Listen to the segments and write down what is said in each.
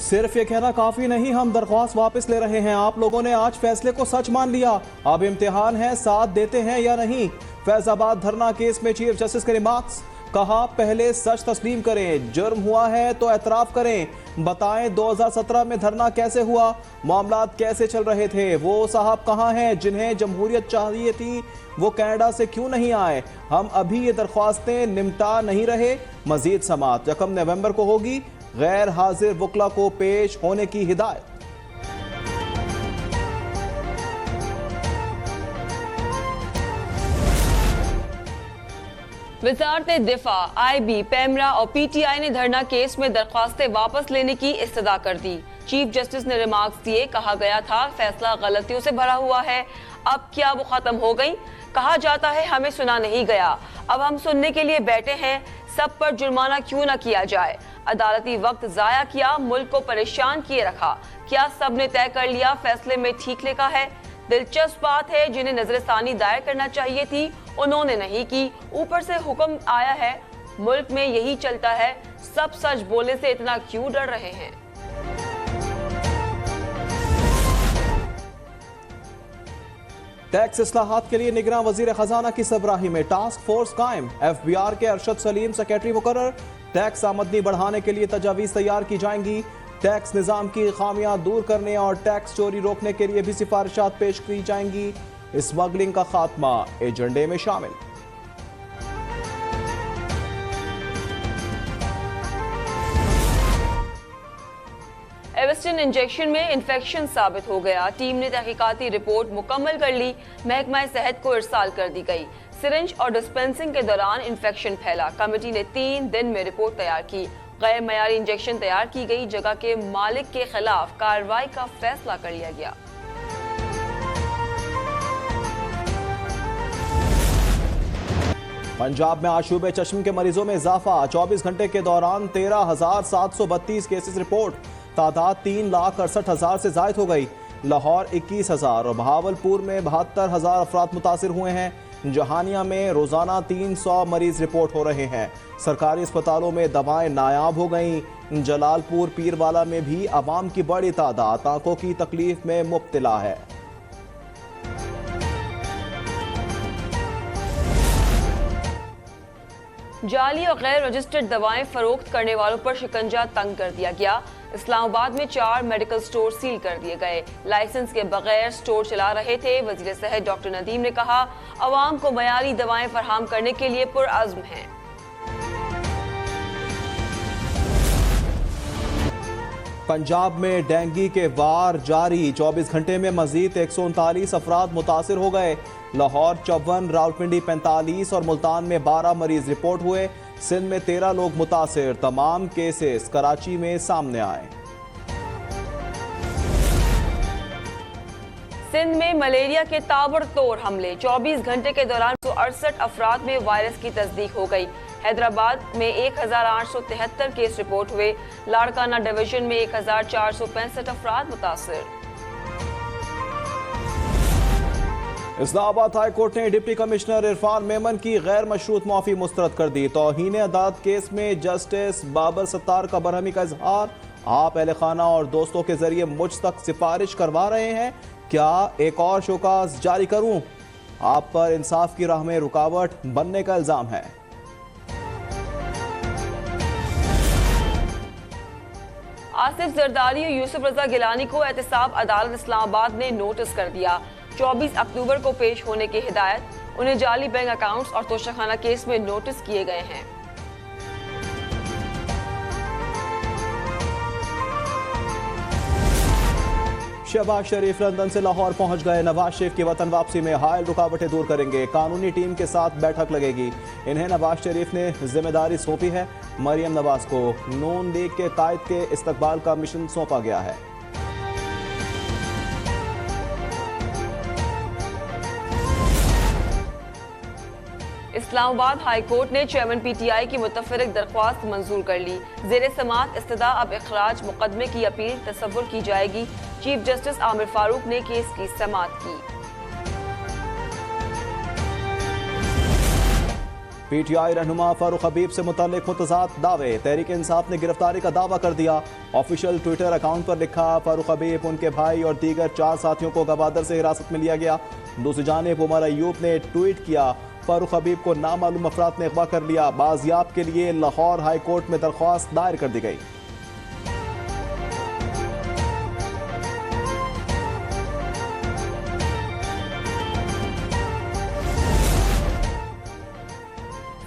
सिर्फ ये कहना काफी नहीं, हम दरख्वास्त वापस ले रहे हैं। आप लोगों ने आज फैसले को सच मान लिया, अब इम्तिहान है, साथ देते हैं या नहीं। फैजाबाद धरना केस में चीफ जस्टिस के रिमार्क्स, कहा पहले सच तस्लीम करें, जुर्म हुआ है तो एतराफ करें, बताएं 2017 में धरना कैसे हुआ, मामलात कैसे चल रहे थे, वो साहब कहाँ हैं जिन्हें जमहूरियत चाहिए थी, वो कनाडा से क्यों नहीं आए, हम अभी ये दरख्वास्तें निपटा नहीं रहे। मजीद समाअत 1 नवंबर को होगी, गैर हाजिर वकला को पेश होने की हिदायत। वजारत दिफा, IB, पेमरा और PTI ने धरना केस में दरख्वास्तें वापस लेने की इस्तदा कर दी। चीफ जस्टिस ने रिमार्क्स दिए, कहा गया था फैसला गलतियों से भरा हुआ है, अब क्या वो खत्म हो गई। कहा जाता है हमें सुना नहीं गया, अब हम सुनने के लिए बैठे हैं, सब पर जुर्माना क्यों न किया जाए। अदालती वक्त जाया किया, मुल्क को परेशान किए रखा, क्या सब ने तय कर लिया फैसले में ठीक लिखा है। दिलचस्प बात है, जिन्हें नजरसानी दायर करना चाहिए थी उन्होंने नहीं की, ऊपर से हुक्म आया है। मुल्क में यही चलता है, सब सच बोलने से इतना क्यों डर रहे हैं। टैक्स इस्लाहात के लिए निगरान वजीर खजाना की सरबराही में टास्क फोर्स कायम, FBR के अरशद सलीम सेक्रेटरी मुकर्रर। टैक्स आमदनी बढ़ाने के लिए तजावीज तैयार की जाएंगी, टैक्स निजाम की खामियां दूर करने और टैक्स चोरी रोकने के लिए भी सिफारिशात पेश की जाएंगी। स्मगलिंग का खात्मा एजेंडे में शामिल। एवेस्टन इंजेक्शन में इन्फेक्शन साबित हो गया, टीम ने तहकीकाती रिपोर्ट मुकम्मल कर ली, महकमा सेहत को इरसाल कर दी गई। सिरिंज और डिस्पेंसिंग के दौरान इन्फेक्शन फैला, कमेटी ने 3 दिन में रिपोर्ट तैयार की। गैर मयारी इंजेक्शन तैयार की गई जगह के मालिक के खिलाफ कार्रवाई का फैसला कर लिया गया। पंजाब में आशूबे चश्म के मरीजों में इजाफा, 24 घंटे के दौरान 13,732 केसेस रिपोर्ट, तादाद 3,68,000 से जायद हो गई। लाहौर 21,000 और बहावलपुर में 72,000 अफराद मुतासिर हुए हैं। जहानिया में रोजाना 300 मरीज रिपोर्ट हो रहे हैं। सरकारी अस्पतालों में दवाएं नायाब हो गईं। जलालपुर पीरवाला में भी आवाम की बड़ी तादाद आंखों की तकलीफ में मुब्तला है। जाली और गैर रजिस्टर्ड दवाएं फरोख्त करने वालों पर शिकंजा तंग कर दिया गया। इस्लामाबाद में 4 मेडिकल स्टोर सील कर दिए गए, लाइसेंस के बगैर स्टोर चला रहे थे। वजीर सेहत डॉक्टर नदीम ने कहा अवाम को मयारी दवाएं फराहम करने के लिए पुरअज़्म हैं। पंजाब में डेंगू के वार जारी, 24 घंटे में मजीद 139 अफराद मुतासिर हो गए। लाहौर 54, रावलपिंडी 45 और मुल्तान में 12 मरीज रिपोर्ट हुए। सिंध में 13 लोग मुतासिर, तमाम केसेस कराची में सामने आए। सिंध में मलेरिया के ताबड़तोड़ हमले, 24 घंटे के दौरान 168 अफराद में वायरस की तस्दीक हो गई। हैदराबाद में 1,873 केस रिपोर्ट हुए। लाड़काना डिवीजन में 1,465 अफराद मुतासिर। इस्लामाबाद हाई कोर्ट ने डिप्टी कमिश्नर इरफान मेमन की गैर मशरूत माफी मुस्तरद कर दी। तौहीन अदालत केस में जस्टिस बाबर सत्तार का बरहमी का इजहार, आप अहले खाना और दोस्तों के जरिए मुझ तक सिफारिश करवा रहे हैं, क्या एक और शोकाज जारी करूं? आप पर इंसाफ की राह में रुकावट बनने का इल्जाम है। आसिफ जरदारी और यूसुफ रजा गिलानी को एहतसाब अदालत इस्लामाबाद ने नोटिस कर दिया। 24 अक्टूबर को पेश होने की हिदायत। उन्हें जाली बैंक अकाउंट्स और तोशाखाना केस में नोटिस किए गए हैं। शहबाज शरीफ लंदन से लाहौर पहुंच गए। नवाज शरीफ की वतन वापसी में हायल रुकावटें दूर करेंगे। कानूनी टीम के साथ बैठक लगेगी। इन्हें नवाज शरीफ ने जिम्मेदारी सौंपी है। मरियम नवाज को नून लीग के कायद के इस्तकबाल का मिशन सौंपा गया है। इस्लामाबाद हाई कोर्ट ने चेयरमैन PTI की मुतफरिक दरख्वास्त मंजूर कर ली। जेर समात इस्तदा अब इखराज मुकदमे की अपील तसव्वुर की जाएगी। चीफ जस्टिस आमिर फारूक ने केस की समात की। पीटीआई रहनुमा फारूक हबीब से मुताल्लिक मुतज़ाद दावे, तहरीक इंसाफ ने गिरफ्तारी का दावा कर दिया। ऑफिशियल ट्विटर अकाउंट पर लिखा, फारूक हबीब, उनके भाई और दीगर 4 साथियों को गवादर से हिरासत में लिया गया। दूसरी जानिब उमर अयूब ने ट्वीट किया, फारूक हबीब को नामालूम अफराद ने अगवा कर लिया। बाजियाब के लिए लाहौर हाई कोर्ट में दरख्वास्त दायर कर दी गई।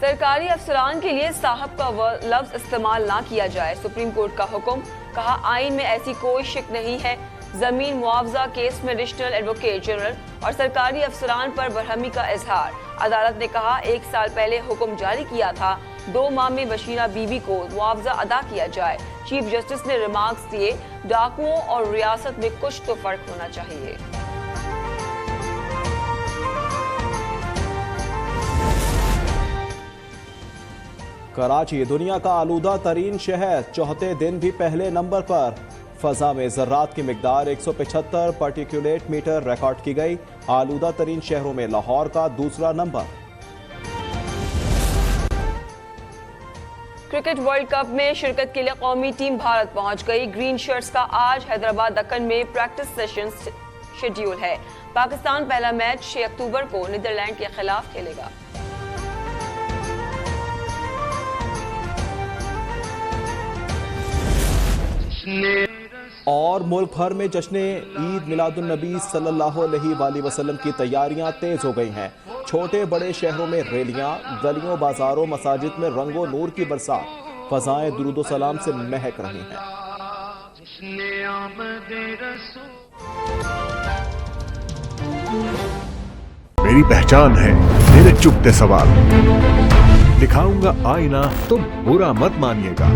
सरकारी अफसरान के लिए साहब का लफ्ज इस्तेमाल ना किया जाए, सुप्रीम कोर्ट का हुक्म। कहा, आइन में ऐसी कोई शिक नहीं है। जमीन मुआवजा केस में एडिशनल एडवोकेट जनरल और सरकारी अफसरान पर बरहमी का इजहार। अदालत ने कहा, 1 साल पहले हुक्म जारी किया था 2 माह में बशीरा बीबी को मुआवजा अदा किया जाए। चीफ जस्टिस ने रिमार्क्स दिए, डाकुओं और रियासत में कुछ तो फर्क होना चाहिए। कराची दुनिया का आलूदा तरीन शहर, चौथे दिन भी पहले नंबर पर। फजा में ज़र्रात की मिकदार 175 पार्टिकुलेट मीटर रिकॉर्ड की गई। आलूदा तरीन शहरों में लाहौर का दूसरा नंबर। क्रिकेट वर्ल्ड कप में शिरकत के लिए कौमी टीम भारत पहुंच गई। ग्रीन शर्ट्स का आज हैदराबाद दक्कन में प्रैक्टिस सेशन शेड्यूल है। पाकिस्तान पहला मैच 6 अक्टूबर को नीदरलैंड के खिलाफ खेलेगा। और मुल्क भर में जश्न ईद मिलादुन नबी सल्लल्लाहु अलैहि वसल्लम की तैयारियां तेज हो गई हैं। छोटे बड़े शहरों में रैलियां, गलियों बाजारों मसाजिद में रंगो नूर की बरसात, फजाएं दुरूदो सलाम से महक रही हैं। मेरी पहचान है मेरे चुपते सवाल, दिखाऊंगा आईना तो बुरा मत मानिएगा।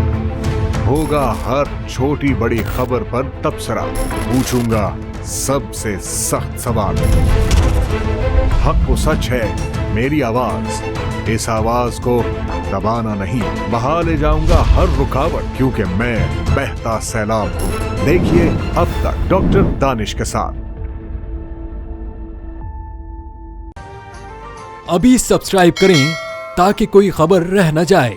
होगा हर छोटी बड़ी खबर पर तबसरा, पूछूंगा सबसे सख्त सवाल। हक व सच है मेरी आवाज, इस आवाज को दबाना नहीं, बहा ले जाऊंगा हर रुकावट, क्योंकि मैं बहता सैलाब हूँ। देखिए अब तक डॉक्टर दानिश के साथ। अभी सब्सक्राइब करें ताकि कोई खबर रह न जाए।